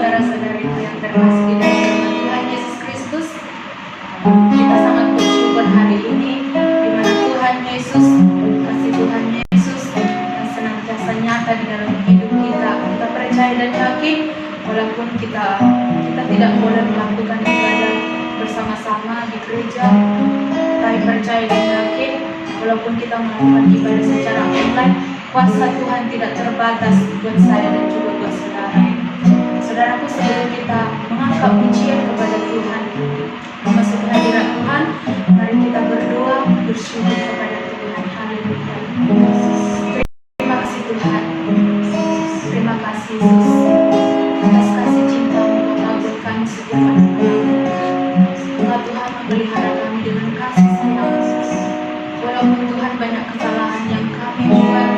saudara-saudariku yang terkasih di dalam nama Tuhan Yesus Kristus, kita sangat bersyukur hari ini di mana Tuhan Yesus, kasih Tuhan Yesus yang senantiasa nyata di dalam hidup kita. Kita percaya dan yakin walaupun kita tidak boleh melakukan ibadah bersama-sama di gereja, tapi percaya dan yakin walaupun kita melakukan ibadah secara online, kuasa Tuhan tidak terbatas buat saya dan juga buat saudara. Saudaraku, sebelum kita mengangkat pujian kepada Tuhan, memasuki hadirat Tuhan, mari kita berdoa, bersyukur kepada Tuhan. Haleluya. Terima kasih Tuhan. Terima kasih Yesus atas kasih cinta-Mu Bapa buat kami setiap anak-Mu. Engkau Tuhan memelihara kami dengan kasih sayang. Walaupun Tuhan banyak kesalahan yang kami buat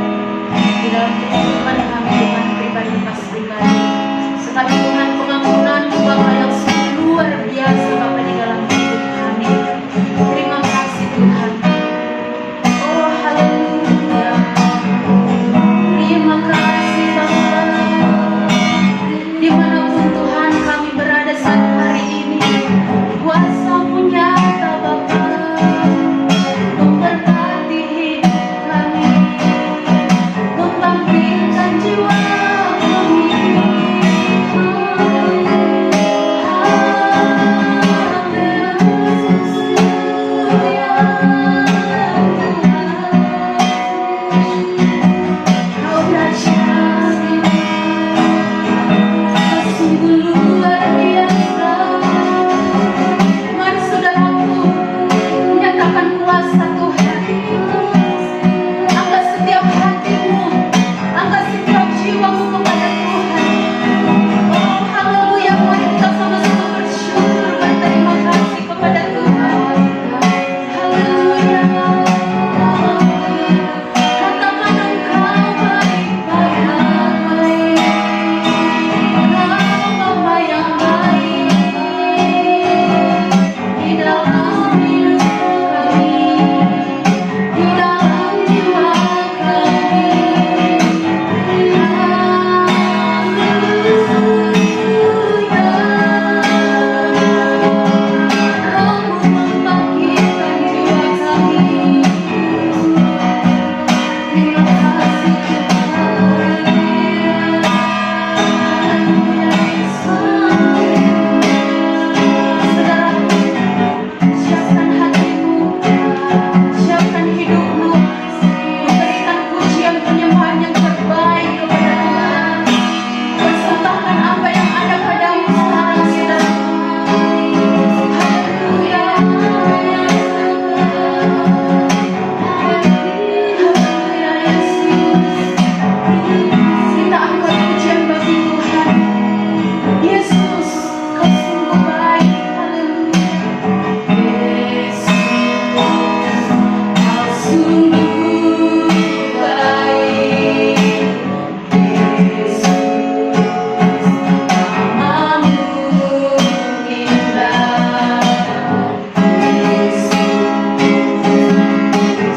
di dalam kehidupan kami, Tuhan pribadi pas pribadi, tetapi Tuhan pengampunan-Mu Bapa yang sungguh luar biasa Bapa di dalam hidup kami. Terima kasih Tuhan. Oh haleluya. Terima kasih Bapa. Dimanapun Tuhan kami berada saat hari ini, kuasa-Mu nyata Bapa, memberkati hidup kami, membangkitkan jiwa kami. Kau dahsyat, sungguh luar biasa. Mari saudaraku, nyatakan kuasa Tuhan. Angkat setiap hatimu, angkat setiap jiwamu kepada Tuhan. Oh haleluya, mari kita sama-sama bersyukur, berterima kasih kepada Tuhan. Haleluya. Katakan Engkau baik, baik, Engkau Bapa yang baik di dalam hidup kami, di dalam jiwa kami. Roh-Mu membangkitkan jiwa kami. Terima kasih Tuhan. Saudaraku, siapkan hatimu, siapkan hidupmu, memberikan pujian penyembahan yang terbaik kepada Tuhan. Persembahkan apa yang ada padamu sekarang, saudaraku. Haleluya. Haleluya Yesus. Kita angkat pujian bagi Tuhan. Yesus, Kau sungguh baik. Haleluya. Yesus, Kau sungguh baik. Yesus, namamu indah. Yesus,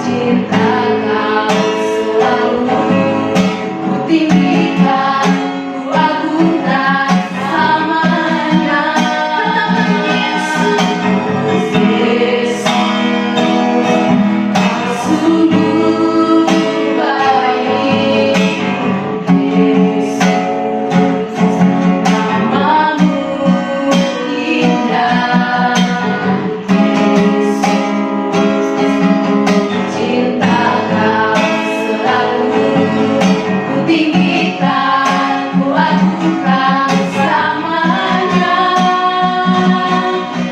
cinta Kau selalu ku tinggikan, ku agungkan selamanya. Katakan Yesus, Yesus, Kau sungguh baik. Yesus, namamu indah. Yesus, cinta Kau selalu ku tinggikan, ku agungkan selamanya.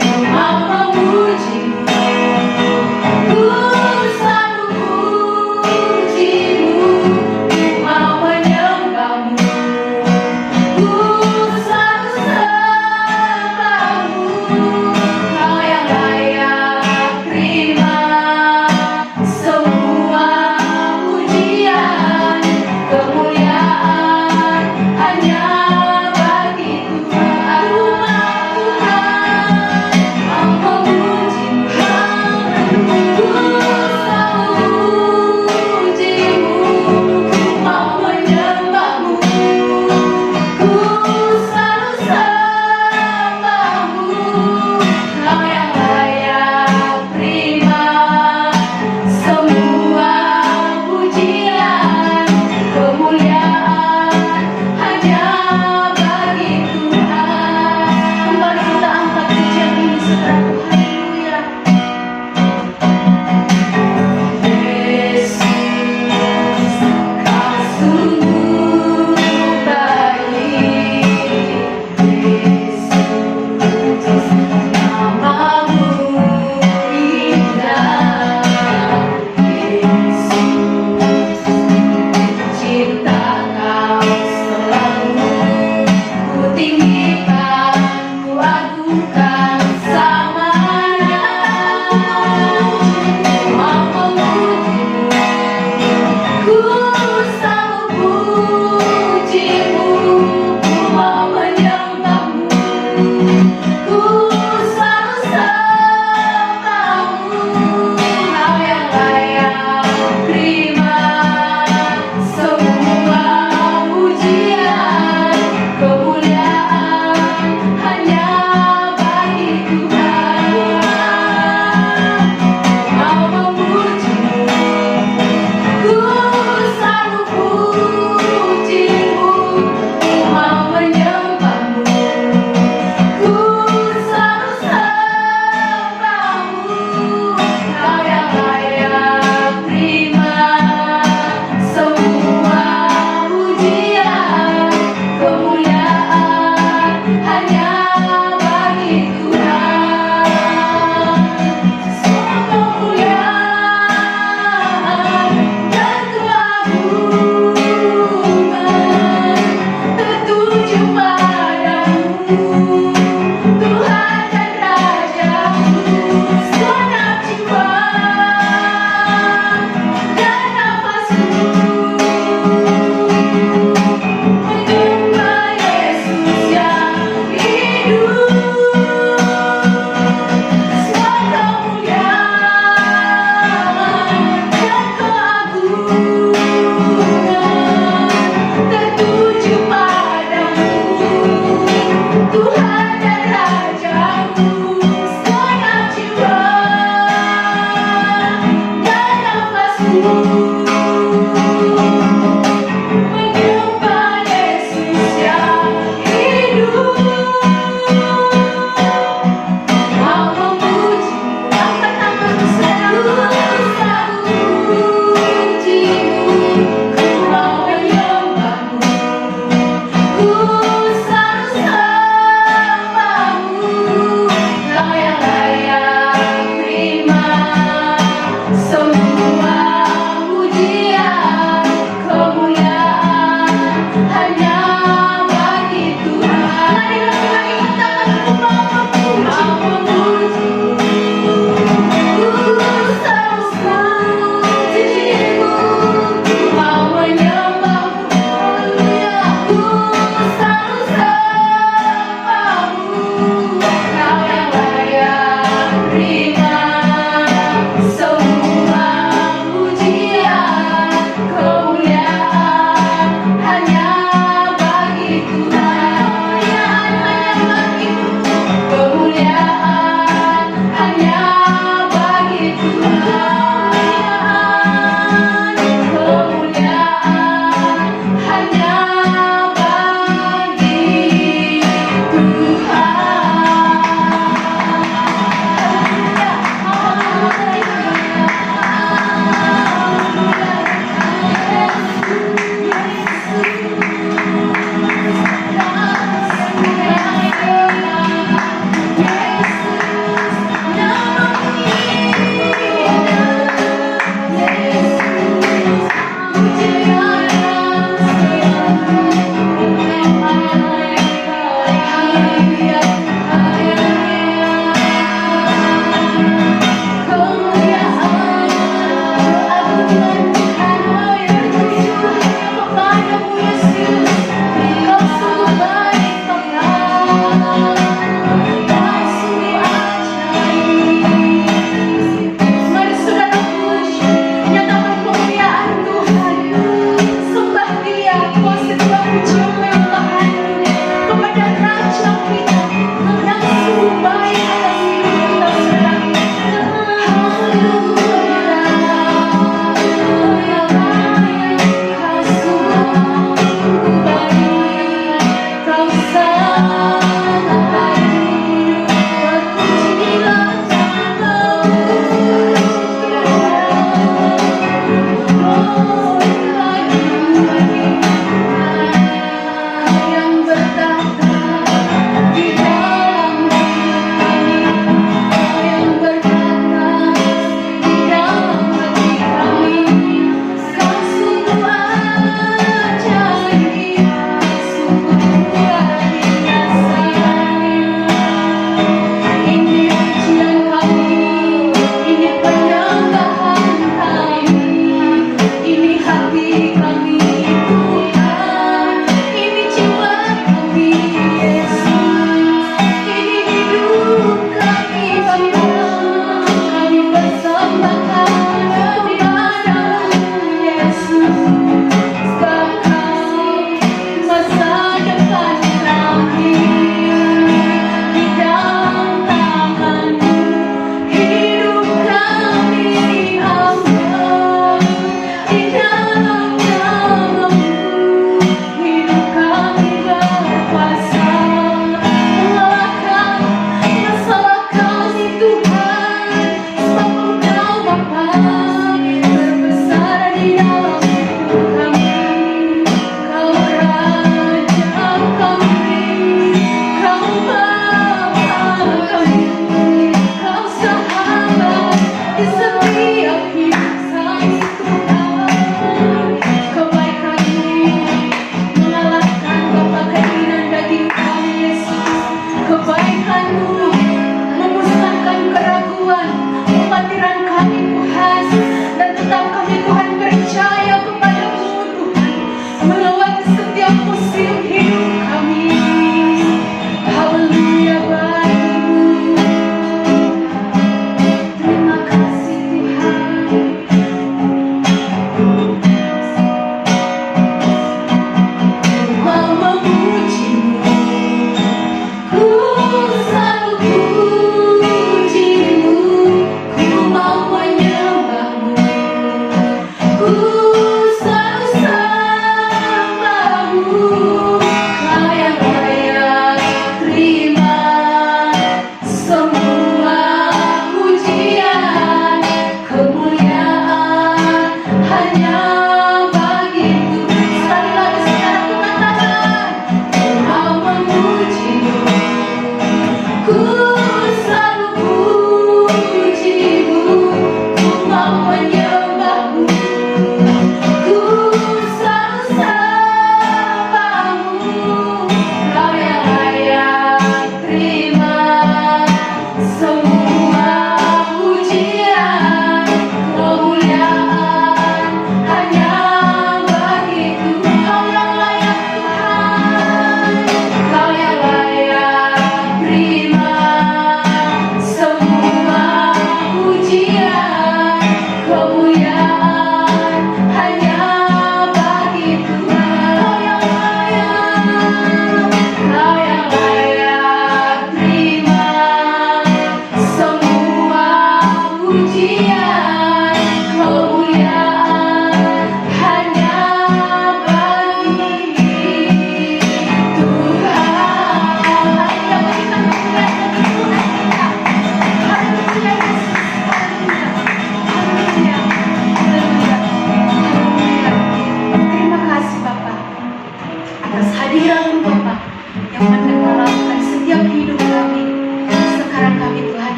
Ku mau memuji-Mu, ku selalu puji-Mu, ku mau menyembah-Mu, ku selalu sembah-Mu. Kau yang layak terima semua pujian, kemuliaan hanya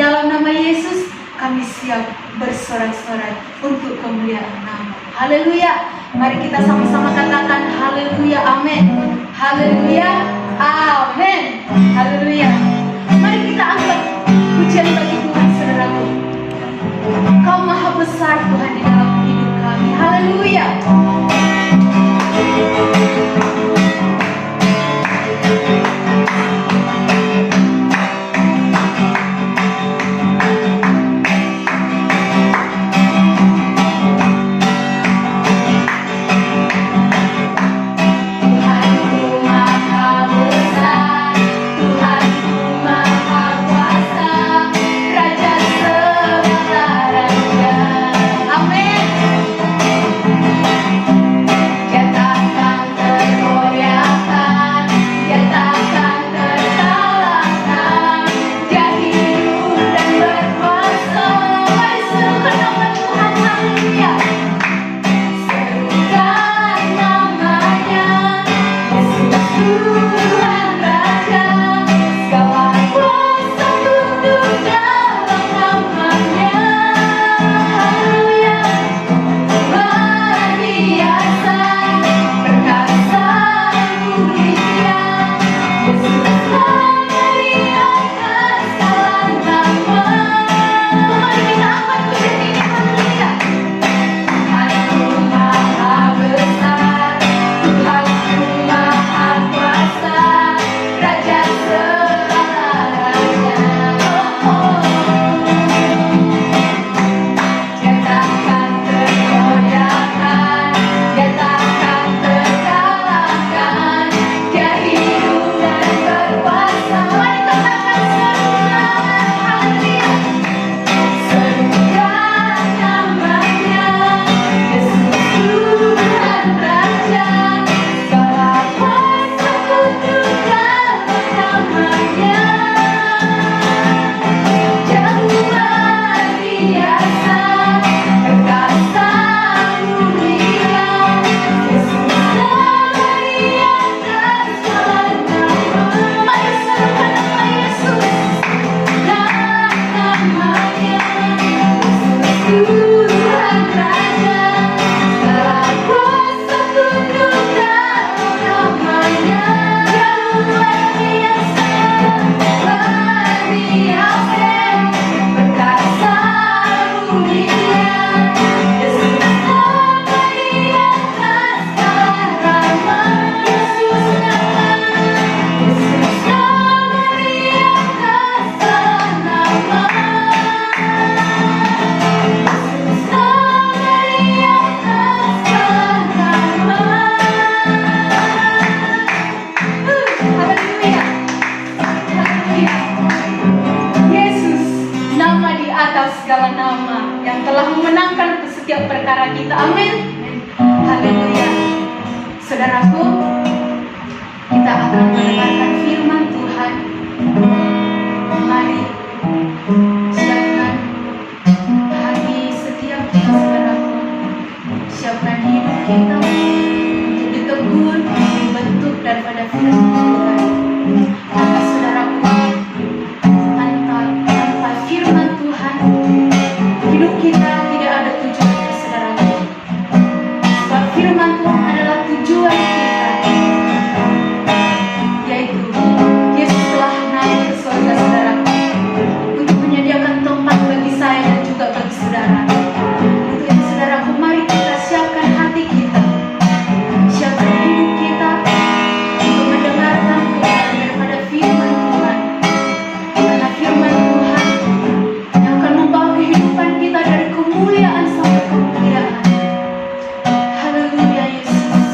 dalam nama Yesus kami siap bersorak-sorai untuk kemuliaan nama. Haleluya. Mari kita sama-sama katakan haleluya, amin. Haleluya, amin. Haleluya. Mari kita angkat pujian bagi Tuhan, saudaraku. Kau maha besar Tuhan di dalam hidup kami. Haleluya. setiap perkara kita. Amin. Haleluya. Saudaraku, kita akan mendengarkan firman Tuhan. Mari siapkan hati setiap kita, saudaraku. Siapkan hidup kita untuk ditegur, dibentuk daripada firman Tuhan. Karena saudaraku, tanpa firman Tuhan, hidup kita tidak ada tujuannya, saudaraku. Sebab firman Tuhan adalah tujuan kita, yaitu Yesus telah naik ke surga, saudaraku, untuk menyediakan tempat bagi saya dan juga bagi saudara. Untuk itu, saudaraku, mari kita siapkan hati kita, siapkan hidup kita untuk mendengarkan kebenaran daripada firman Tuhan. Karena firman Tuhan yang akan membawa kehidupan kita dari kemuliaan sampai kemuliaan. Haleluya, Yesus.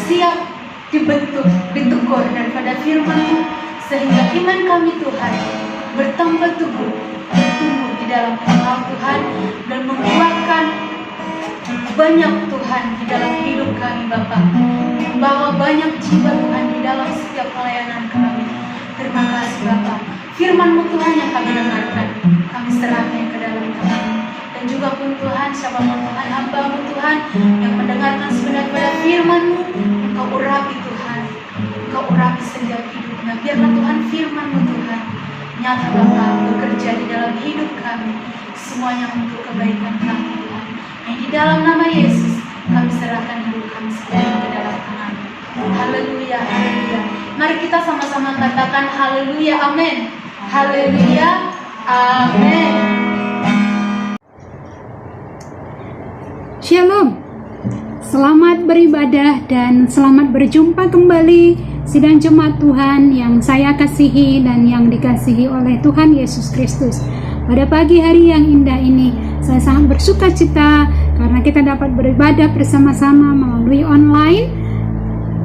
siap dibentuk, ditegur daripada firman-Mu, sehingga iman kami Tuhan bertambah tumbuh di dalam Engkau Tuhan, dan menguatkan banyak Tuhan di dalam hidup kami Bapa, membawa banyak jiwa Tuhan di dalam setiap pelayanan kami. Terima kasih Bapa. Firman-Mu Tuhan yang kami dengarkan, kami serahkan ke dalam Tuhan. Dan juga pun Tuhan, siapapun Tuhan, hamba-Mu Tuhan yang mendengarkan sebenarnya firman-Mu, Engkau urapi Tuhan, Engkau urapi setiap hidupnya. Biarlah Tuhan firman-Mu Tuhan nyata Bapa bekerja di dalam hidup kami, semuanya untuk kebaikan kami Tuhan. Yang di dalam nama Yesus kami serahkan hidup kami sepenuhnya ke dalam tangan-Mu. Haleluya, haleluya. Mari kita sama-sama katakan haleluya, amin. Haleluya, amin. Shalom, selamat beribadah dan selamat berjumpa kembali sidang jemaat Tuhan yang saya kasihi dan yang dikasihi oleh Tuhan Yesus Kristus. Pada pagi hari yang indah ini, saya sangat bersuka cita karena kita dapat beribadah bersama-sama melalui online.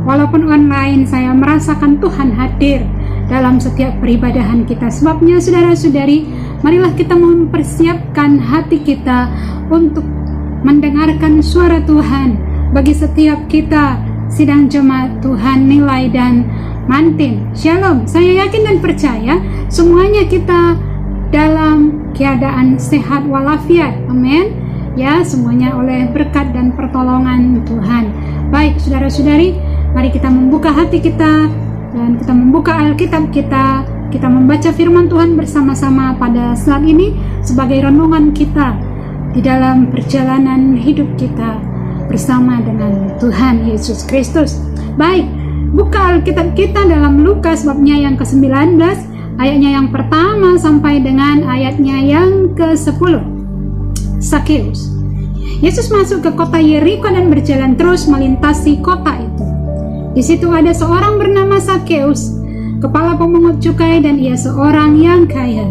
Walaupun online, saya merasakan Tuhan hadir dalam setiap peribadahan kita. Sebabnya saudara-saudari, marilah kita mempersiapkan hati kita untuk mendengarkan suara Tuhan bagi setiap kita sidang jemaat Tuhan Nilai dan Mantin. Shalom, saya yakin dan percaya semuanya kita dalam keadaan sehat walafiat. Amin. Ya, semuanya oleh berkat dan pertolongan Tuhan. Baik, saudara-saudari, mari kita membuka hati kita dan kita membuka Alkitab kita. Kita membaca firman Tuhan bersama-sama pada saat ini sebagai renungan kita di dalam perjalanan hidup kita bersama dengan Tuhan Yesus Kristus. Baik, buka Alkitab kita dalam Lukas babnya yang ke-19, ayatnya yang pertama sampai dengan ayatnya yang ke-10. Sakeus. Yesus masuk ke kota Yeriko dan berjalan terus melintasi kota itu. Di situ ada seorang bernama Sakeus, kepala pemungut cukai, dan ia seorang yang kaya.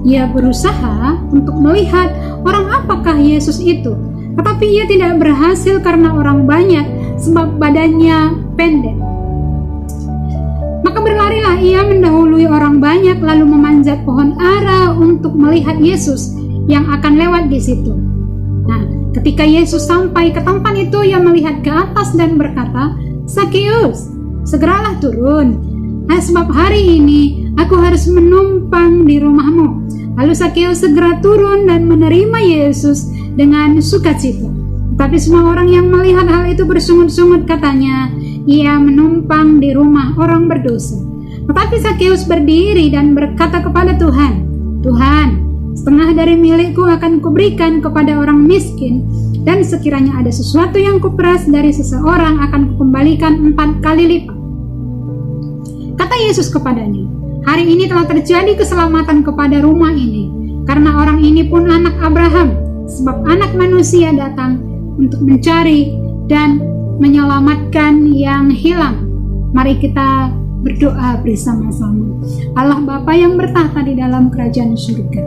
Ia berusaha untuk melihat orang apakah Yesus itu, tetapi ia tidak berhasil karena orang banyak, sebab badannya pendek. Maka berlarilah ia mendahului orang banyak, lalu memanjat pohon ara untuk melihat Yesus yang akan lewat di situ. Nah, ketika Yesus sampai ke tempat itu, ia melihat ke atas dan berkata, "Sakeus, segeralah turun, sebab hari ini aku harus menumpang di rumahmu." Lalu Sakeus segera turun dan menerima Yesus dengan sukacita. Tapi semua orang yang melihat hal itu bersungut-sungut, katanya, ia menumpang di rumah orang berdosa. Tetapi Sakeus berdiri dan berkata kepada Tuhan, "Tuhan, setengah dari milikku akan kuberikan kepada orang miskin, dan sekiranya ada sesuatu yang kuperas dari seseorang akan kukembalikan 4 kali lipat." Kata Yesus kepadanya, "Hari ini telah terjadi keselamatan kepada rumah ini, karena orang ini pun anak Abraham, sebab Anak Manusia datang untuk mencari dan menyelamatkan yang hilang." Mari kita berdoa bersama-sama. Allah Bapa yang bertahta di dalam kerajaan surga,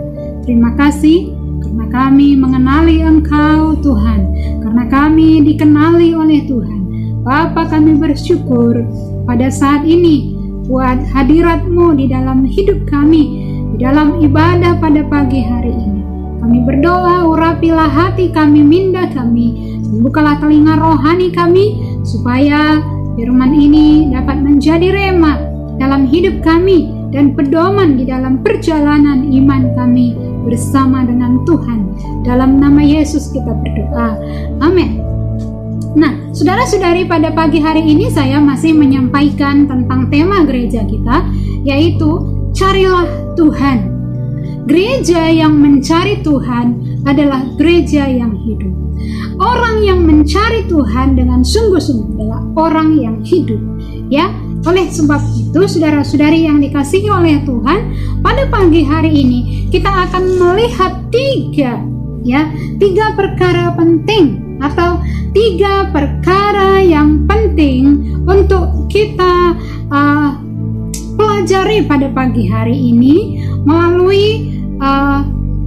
terima kasih karena kami mengenali Engkau Tuhan, karena kami dikenali oleh Tuhan. Bapa, kami bersyukur pada saat ini buat hadirat-Mu di dalam hidup kami, di dalam ibadah pada pagi hari ini. Kami berdoa, urapilah hati kami, minda kami, bukalah telinga rohani kami, supaya firman ini dapat menjadi rema dalam hidup kami dan pedoman di dalam perjalanan iman kami bersama dengan Tuhan. Dalam nama Yesus kita berdoa, amin. Nah, saudara-saudari, pada pagi hari ini saya masih menyampaikan tentang tema gereja kita, yaitu carilah Tuhan. Gereja yang mencari Tuhan adalah gereja yang hidup. Orang yang mencari Tuhan dengan sungguh-sungguh adalah orang yang hidup. Ya, oleh sebab itu, saudara-saudari yang dikasihi oleh Tuhan, pada pagi hari ini kita akan melihat tiga perkara penting atau 3 perkara yang penting untuk kita pelajari pada pagi hari ini melalui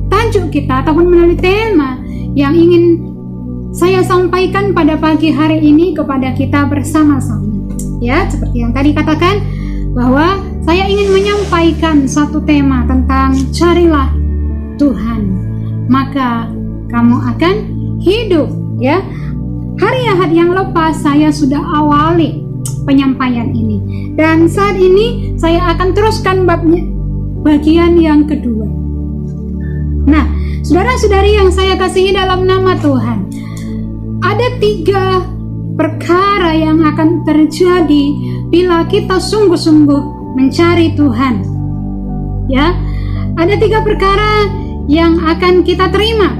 tajuk kita ataupun melalui tema yang ingin saya sampaikan pada pagi hari ini kepada kita bersama-sama. Ya, seperti yang tadi katakan bahwa saya ingin menyampaikan satu tema tentang carilah Tuhan, maka kamu akan hidup. Ya, hari Ahad yang lepas saya sudah awali penyampaian ini, dan saat ini saya akan teruskan bagian yang kedua. Nah, saudara-saudari yang saya kasihi dalam nama Tuhan, ada 3 perkara yang akan terjadi bila kita sungguh-sungguh mencari Tuhan. Ya, ada 3 perkara yang akan kita terima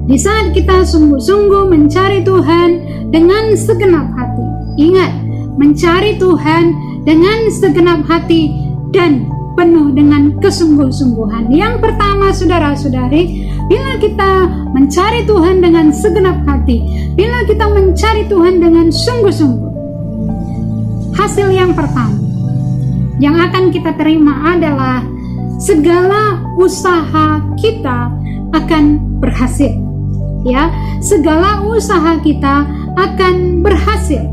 di saat kita sungguh-sungguh mencari Tuhan dengan segenap hati. Ingat, mencari Tuhan dengan segenap hati dan penuh dengan kesungguh-sungguhan. Yang pertama, saudara-saudari, bila kita mencari Tuhan dengan segenap hati, bila kita mencari Tuhan dengan sungguh-sungguh, hasil yang pertama yang akan kita terima adalah segala usaha kita akan berhasil. Ya, segala usaha kita akan berhasil.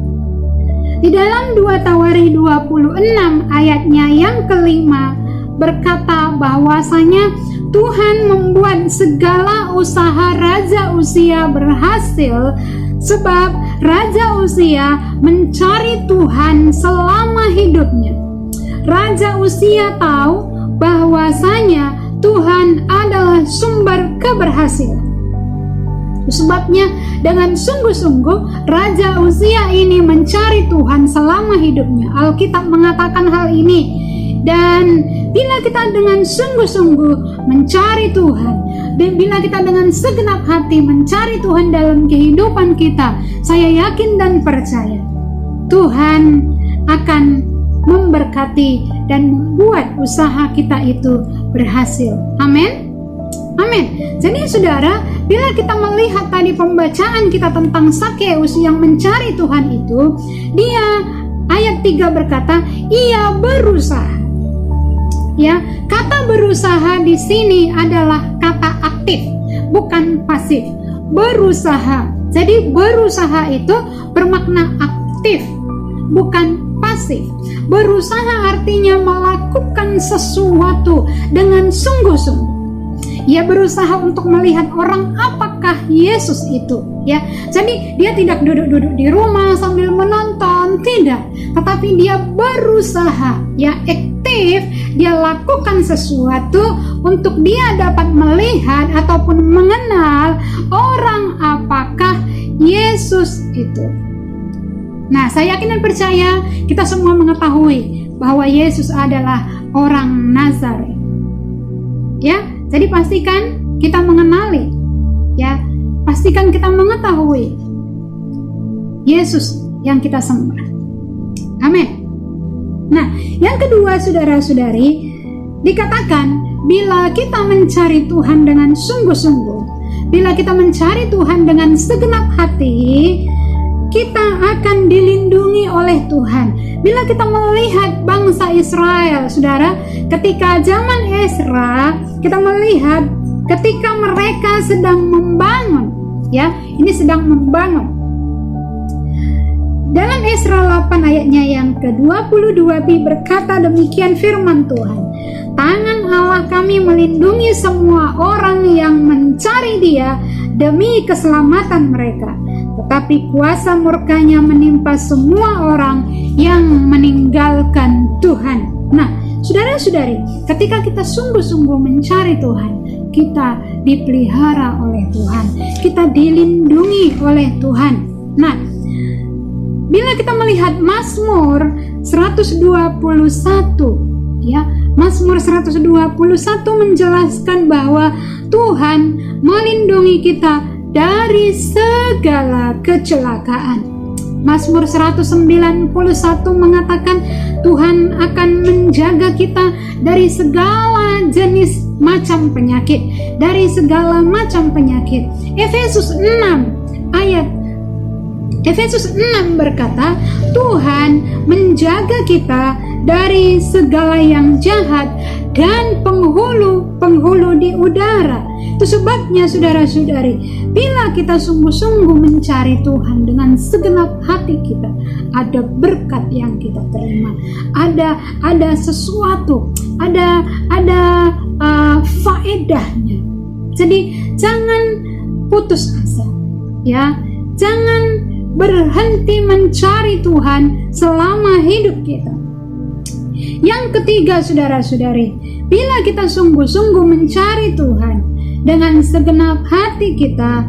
Di dalam 2 Tawarikh 26 ayatnya yang kelima berkata bahwasanya Tuhan membuat segala usaha Raja Uzia berhasil sebab Raja Uzia mencari Tuhan selama hidupnya. Raja Uzia tahu bahwasanya Tuhan adalah sumber keberhasilan. Sebabnya dengan sungguh-sungguh Raja Uzia ini mencari Tuhan selama hidupnya. Alkitab mengatakan hal ini. Dan bila kita dengan sungguh-sungguh mencari Tuhan, dan bila kita dengan segenap hati mencari Tuhan dalam kehidupan kita, saya yakin dan percaya Tuhan akan memberkati dan membuat usaha kita itu berhasil. Amin. Amin. Jadi saudara, bila kita melihat tadi pembacaan kita tentang Sakeus yang mencari Tuhan itu, dia ayat 3 berkata, ia berusaha. Ya, kata berusaha di sini adalah kata aktif, bukan pasif. Berusaha. Jadi berusaha itu bermakna aktif, bukan pasif. Berusaha artinya melakukan sesuatu dengan sungguh-sungguh. Ia berusaha untuk melihat orang apakah Yesus itu, ya. Jadi dia tidak duduk-duduk di rumah sambil menonton, tidak. Tetapi dia berusaha, ya, aktif. Dia lakukan sesuatu untuk dia dapat melihat ataupun mengenal orang apakah Yesus itu. Nah, saya yakin dan percaya kita semua mengetahui bahwa Yesus adalah orang Nazaret. Ya. Jadi pastikan kita mengenali, ya, pastikan kita mengetahui Yesus yang kita sembah. Amin. Nah, yang kedua, saudara-saudari, dikatakan bila kita mencari Tuhan dengan sungguh-sungguh, bila kita mencari Tuhan dengan segenap hati, kita akan dilindungi oleh Tuhan. Bila kita melihat bangsa Israel, saudara, ketika zaman Ezra, kita melihat ketika mereka sedang membangun, ya, ini sedang membangun. Dalam Ezra 8 ayatnya yang ke-22b berkata demikian firman Tuhan, tangan Allah kami melindungi semua orang yang mencari Dia demi keselamatan mereka. Tetapi kuasa murkanya menimpa semua orang yang meninggalkan Tuhan. Nah, saudara-saudari, ketika kita sungguh-sungguh mencari Tuhan, kita dipelihara oleh Tuhan, kita dilindungi oleh Tuhan. Nah, bila kita melihat Mazmur 121, ya, Mazmur 121 menjelaskan bahwa Tuhan melindungi kita dari segala kecelakaan. Mazmur 191 mengatakan Tuhan akan menjaga kita dari segala jenis macam penyakit, dari segala macam penyakit. Efesus 6 berkata, Tuhan menjaga kita dari segala yang jahat dan penghulu di udara. Itu sebabnya saudara-saudari, bila kita sungguh-sungguh mencari Tuhan dengan segenap hati kita, ada berkat yang kita terima, ada sesuatu, ada faedahnya. Jadi jangan putus asa, ya, jangan berhenti mencari Tuhan selama hidup kita. Yang ketiga, saudara-saudari, bila kita sungguh-sungguh mencari Tuhan dengan segenap hati kita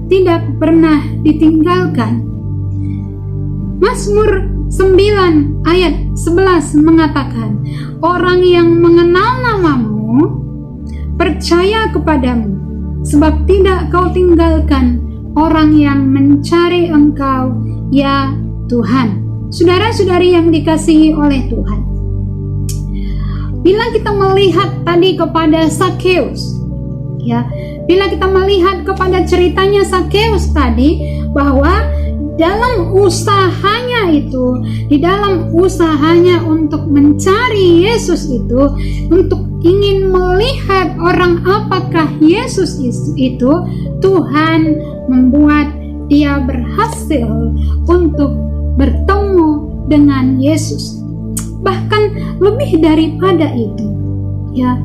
tidak pernah ditinggalkan. Mazmur 9 ayat 11 mengatakan, orang yang mengenal namamu percaya kepadamu, sebab tidak kau tinggalkan orang yang mencari Engkau, ya Tuhan. Saudara-saudari yang dikasihi oleh Tuhan, bila kita melihat tadi kepada Sakeus, ya, bila kita melihat kepada ceritanya Sakeus tadi, bahwa dalam usahanya itu, di dalam usahanya untuk mencari Yesus itu, untuk ingin melihat orang apakah Yesus itu, Tuhan membuat dia berhasil untuk bertemu dengan Yesus. Bahkan lebih daripada itu, ya,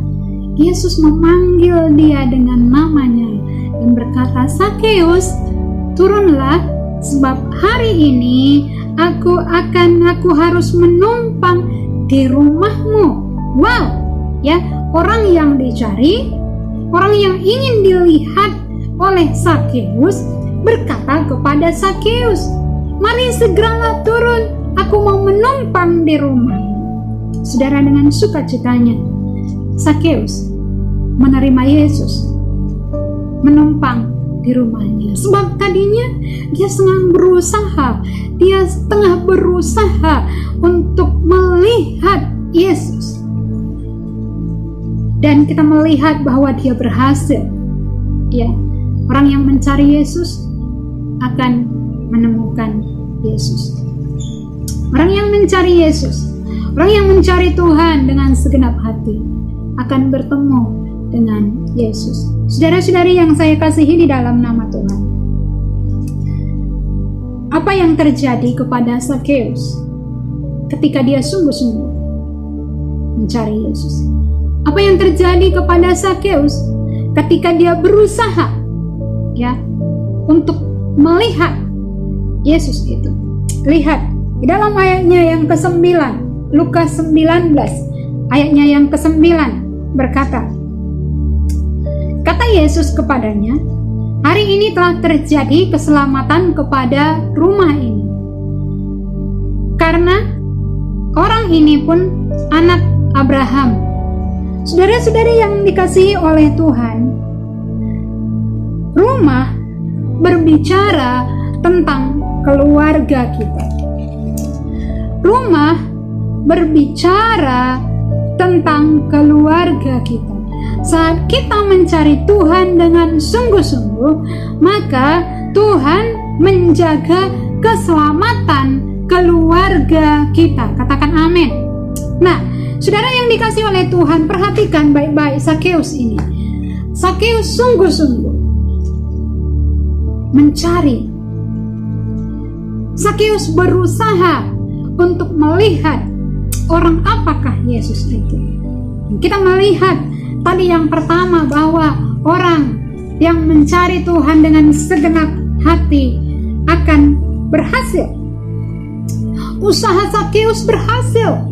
Yesus memanggil dia dengan namanya dan berkata, Sakeus, turunlah, sebab hari ini aku harus menumpang di rumahmu. Wow, ya, orang yang dicari, orang yang ingin dilihat oleh Sakeus berkata kepada Sakeus, mari segeralah turun, aku mau menumpang di rumah. Saudara, dengan sukacitanya Sakeus menerima Yesus, menumpang di rumahnya. Sebab tadinya dia tengah berusaha untuk melihat Yesus. Dan kita melihat bahwa dia berhasil. Ya, orang yang mencari Yesus akan menemukan Yesus. Orang yang mencari Yesus, orang yang mencari Tuhan dengan segenap hati akan bertemu dengan Yesus. Saudara-saudari yang saya kasihi di dalam nama Tuhan, apa yang terjadi kepada Sakeus ketika dia sungguh-sungguh mencari Yesus? Apa yang terjadi kepada Sakeus ketika dia berusaha, ya, untuk melihat Yesus itu? Lihat di dalam ayatnya yang ke-9, Lukas 19 ayatnya yang ke-9 berkata, kata Yesus kepadanya, hari ini telah terjadi keselamatan kepada rumah ini, karena orang ini pun anak Abraham. Saudara-saudari yang dikasihi oleh Tuhan, rumah berbicara tentang keluarga kita. Rumah berbicara tentang keluarga kita. Saat kita mencari Tuhan dengan sungguh-sungguh, maka Tuhan menjaga keselamatan keluarga kita. Katakan amin. Nah, saudara yang dikasihi oleh Tuhan, perhatikan baik-baik Sakeus ini. Sakeus sungguh-sungguh mencari. Sakeus berusaha untuk melihat orang apakah Yesus itu. Kita melihat tadi yang pertama bahwa orang yang mencari Tuhan dengan segenap hati akan berhasil. Usaha Sakeus berhasil.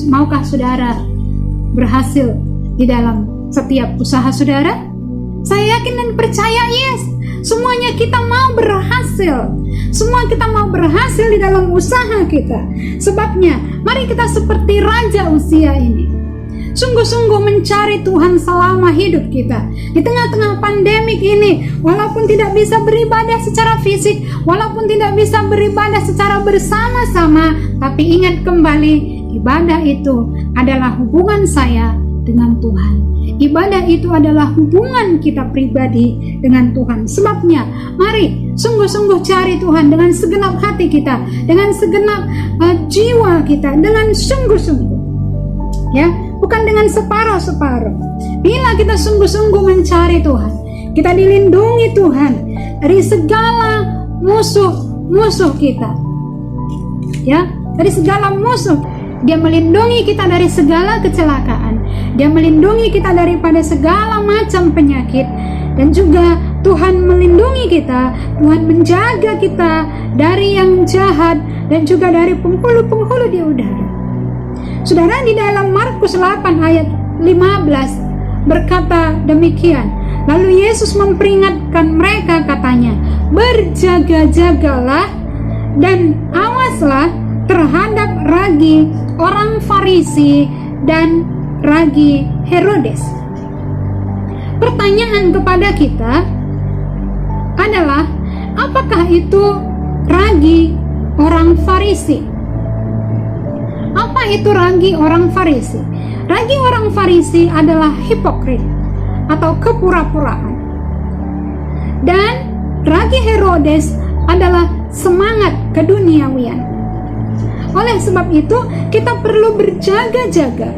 Maukah saudara berhasil di dalam setiap usaha saudara? Saya yakin dan percaya, yes. Semuanya kita mau berhasil. Semua kita mau berhasil di dalam usaha kita. Sebabnya, mari kita seperti raja usia ini, sungguh-sungguh mencari Tuhan selama hidup kita. Di tengah-tengah pandemik ini, walaupun tidak bisa beribadah secara fisik, walaupun tidak bisa beribadah secara bersama-sama, tapi ingat kembali, ibadah itu adalah hubungan saya dengan Tuhan. Ibadah itu adalah hubungan kita pribadi dengan Tuhan. Sebabnya, mari sungguh-sungguh cari Tuhan dengan segenap hati kita, dengan segenap jiwa kita, dengan sungguh-sungguh. Ya, bukan dengan separuh-separuh. Bila kita sungguh-sungguh mencari Tuhan, kita dilindungi Tuhan dari segala musuh-musuh kita. Ya, dari segala musuh. Dia melindungi kita dari segala kecelakaan. Dia melindungi kita daripada segala macam penyakit. Dan juga Tuhan melindungi kita. Tuhan menjaga kita dari yang jahat dan juga dari penghulu-penghulu di udara. Saudara, di dalam Markus 8 ayat 15 berkata demikian. Lalu Yesus memperingatkan mereka, katanya, berjaga-jagalah dan awaslah terhadap ragi orang Farisi dan ragi Herodes. Pertanyaan kepada kita adalah, apakah itu ragi orang Farisi? Apa itu ragi orang Farisi? Ragi orang Farisi adalah hipokrit atau kepura-puraan. Dan ragi Herodes adalah semangat keduniawian. Oleh sebab itu, kita perlu berjaga-jaga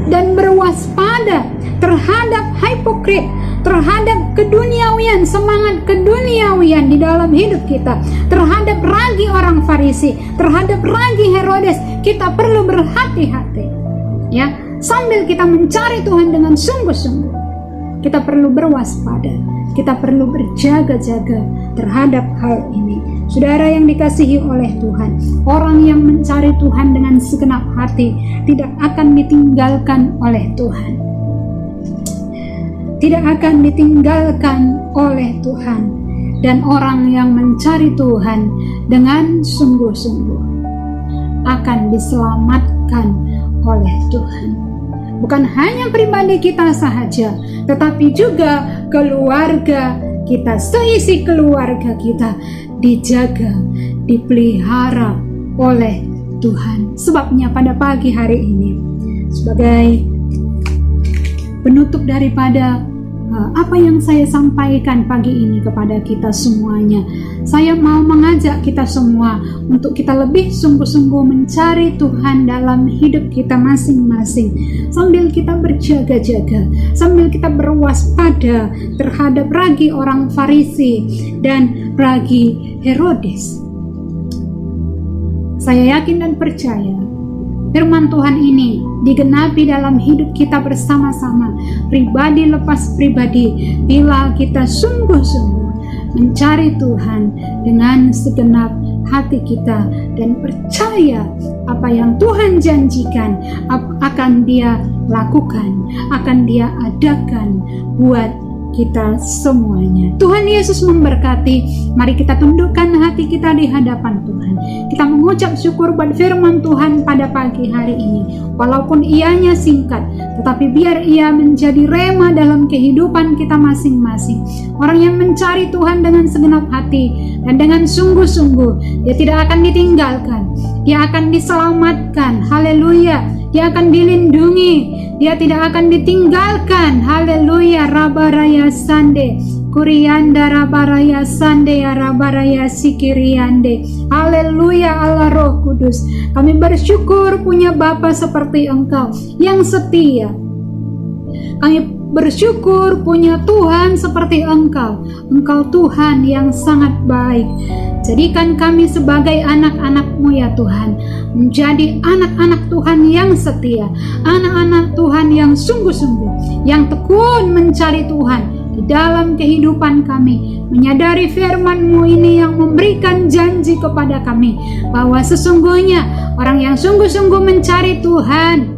dan berwaspada terhadap hipokrit, terhadap keduniawian, semangat keduniawian di dalam hidup kita, terhadap ragi orang Farisi, terhadap ragi Herodes. Kita perlu berhati-hati, ya, sambil kita mencari Tuhan dengan sungguh-sungguh. Kita perlu berwaspada, kita perlu berjaga-jaga terhadap hal ini. Saudara yang dikasihi oleh Tuhan, orang yang mencari Tuhan dengan segenap hati tidak akan ditinggalkan oleh Tuhan. Tidak akan ditinggalkan oleh Tuhan. Dan orang yang mencari Tuhan dengan sungguh-sungguh akan diselamatkan oleh Tuhan. Bukan hanya pribadi kita sahaja, tetapi juga keluarga kita, seisi keluarga kita dijaga, dipelihara oleh Tuhan. Sebabnya pada pagi hari ini, sebagai penutup daripada apa yang saya sampaikan pagi ini kepada kita semuanya, saya mau mengajak kita semua untuk kita lebih sungguh-sungguh mencari Tuhan dalam hidup kita masing-masing, sambil kita berjaga-jaga, sambil kita berwaspada terhadap ragi orang Farisi dan ragi Herodes. Saya yakin dan percaya firman Tuhan ini digenapi dalam hidup kita bersama-sama, pribadi lepas pribadi, bila kita sungguh-sungguh mencari Tuhan dengan segenap hati kita dan percaya apa yang Tuhan janjikan akan Dia lakukan, akan Dia adakan buat kita semuanya. Tuhan Yesus memberkati. Mari kita tundukkan hati kita di hadapan Tuhan. Kita mengucap syukur buat firman Tuhan pada pagi hari ini. Walaupun ianya singkat, tetapi biar ia menjadi rema dalam kehidupan kita masing-masing. Orang yang mencari Tuhan dengan segenap hati dan dengan sungguh-sungguh, dia tidak akan ditinggalkan. Dia akan diselamatkan. Haleluya. Dia akan dilindungi, dia tidak akan ditinggalkan. Haleluya. Rabaraya sande, kurianda rabaraya sande, rabaraya sikiriande. Haleluya Allah Roh Kudus. Kami bersyukur punya Bapa seperti Engkau yang setia. Kami bersyukur punya Tuhan seperti Engkau. Engkau Tuhan yang sangat baik. Jadikan kami sebagai anak-anak-Mu ya Tuhan, menjadi anak-anak Tuhan yang setia, anak-anak Tuhan yang sungguh-sungguh, yang tekun mencari Tuhan di dalam kehidupan kami, menyadari firman-Mu ini yang memberikan janji kepada kami, bahwa sesungguhnya orang yang sungguh-sungguh mencari Tuhan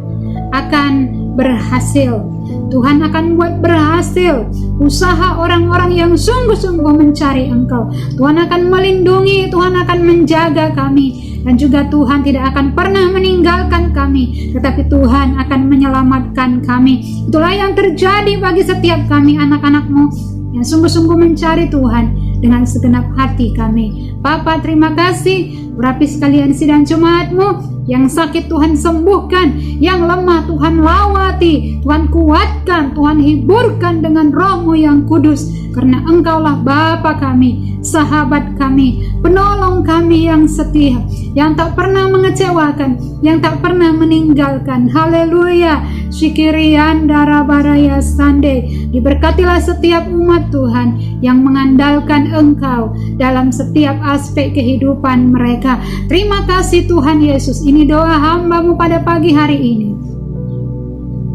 akan berhasil. Tuhan akan buat berhasil usaha orang-orang yang sungguh-sungguh mencari Engkau. Tuhan akan melindungi, Tuhan akan menjaga kami, dan juga Tuhan tidak akan pernah meninggalkan kami, tetapi Tuhan akan menyelamatkan kami. Itulah yang terjadi bagi setiap kami, anak-anak-Mu yang sungguh-sungguh mencari Tuhan dengan segenap hati kami. Bapa, terima kasih Urapi sekalian sidang jemaat-Mu. Yang sakit Tuhan sembuhkan, yang lemah Tuhan lawati, Tuhan kuatkan, Tuhan hiburkan dengan Roh-Mu yang kudus. Karena Engkaulah Bapa kami, sahabat kami, penolong kami yang setia, yang tak pernah mengecewakan, yang tak pernah meninggalkan. Haleluya. Syikirian darabaraya sande. Diberkatilah setiap umat Tuhan yang mengandalkan Engkau dalam setiap aspek kehidupan mereka. Terima kasih Tuhan Yesus. Ini doa hamba-Mu pada pagi hari ini.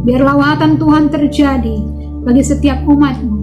Biar lawatan Tuhan terjadi bagi setiap umat-Mu,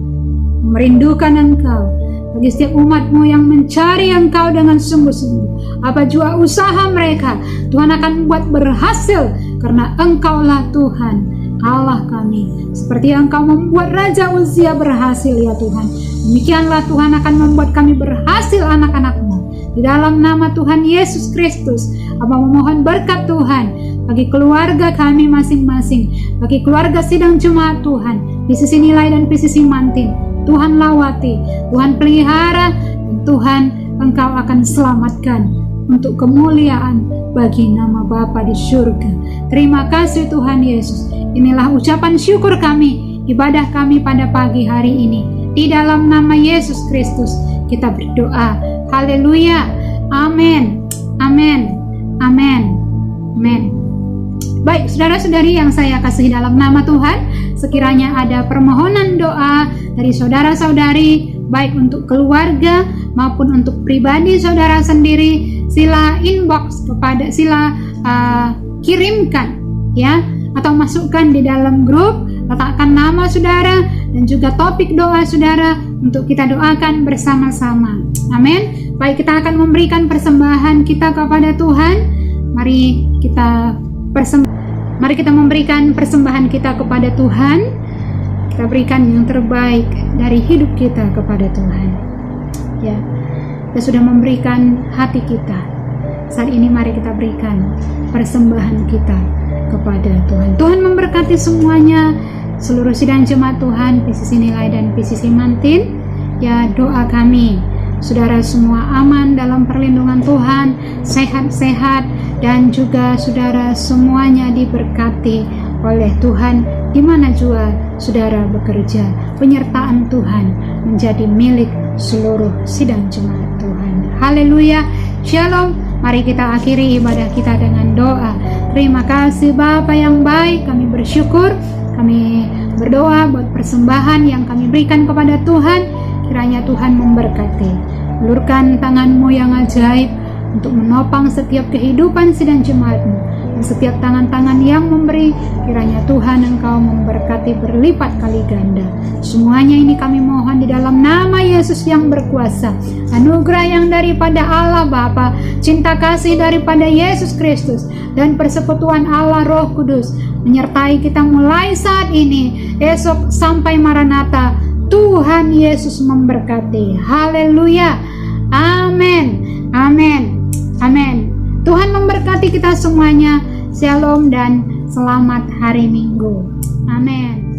merindukan Engkau, bagi setiap umat-Mu yang mencari Engkau dengan sungguh-sungguh. Apa jua usaha mereka, Tuhan akan buat berhasil, karena Engkaulah Tuhan Allah kami. Seperti yang Engkau membuat Raja Uzia berhasil ya Tuhan, demikianlah Tuhan akan membuat kami berhasil anak-anak-Mu. Di dalam nama Tuhan Yesus Kristus, Aba memohon berkat Tuhan bagi keluarga kami masing-masing, bagi keluarga sidang jemaat Tuhan, PCC Nilai dan PCC Mantin. Tuhan lawati, Tuhan pelihara, dan Tuhan Engkau akan selamatkan untuk kemuliaan bagi nama Bapa di surga. Terima kasih Tuhan Yesus. Inilah ucapan syukur kami, ibadah kami pada pagi hari ini. Di dalam nama Yesus Kristus kita berdoa. Haleluya. Amin. Amin. Amin. Amin. Baik, saudara-saudari yang saya kasihi dalam nama Tuhan, sekiranya ada permohonan doa dari saudara-saudari, baik untuk keluarga maupun untuk pribadi saudara sendiri, sila inbox sila kirimkan ya, atau masukkan di dalam grup, letakkan nama saudara dan juga topik doa saudara untuk kita doakan bersama-sama. Amin. Baik, kita akan memberikan persembahan kita kepada Tuhan. Mari kita memberikan persembahan kita kepada Tuhan. Kita berikan yang terbaik dari hidup kita kepada Tuhan. Ya, kita sudah memberikan hati kita. Saat ini mari kita berikan persembahan kita kepada Tuhan. Tuhan memberkati semuanya, seluruh sidang jemaat Tuhan, PCC Nilai dan PCC Mantin. Ya, doa kami saudara semua aman dalam perlindungan Tuhan, sehat-sehat, dan juga saudara semuanya diberkati oleh Tuhan di mana jua saudara bekerja. Penyertaan Tuhan menjadi milik seluruh sidang jemaat Tuhan. Haleluya. Shalom. Mari kita akhiri ibadah kita dengan doa. Terima kasih Bapa yang baik, kami bersyukur, kami berdoa buat persembahan yang kami berikan kepada Tuhan. Kiranya Tuhan memberkati. Ulurkan tangan-Mu yang ajaib untuk menopang setiap kehidupan sidang jemaat-Mu, dan setiap tangan-tangan yang memberi, kiranya Tuhan Engkau memberkati berlipat kali ganda. Semuanya ini kami mohon di dalam nama Yesus yang berkuasa. Anugerah yang daripada Allah Bapa, cinta kasih daripada Yesus Kristus, dan persekutuan Allah Roh Kudus menyertai kita mulai saat ini, esok sampai Maranatha. Tuhan Yesus memberkati. Haleluya. Amin. Amin. Amin. Tuhan memberkati kita semuanya. Shalom dan selamat hari Minggu. Amin.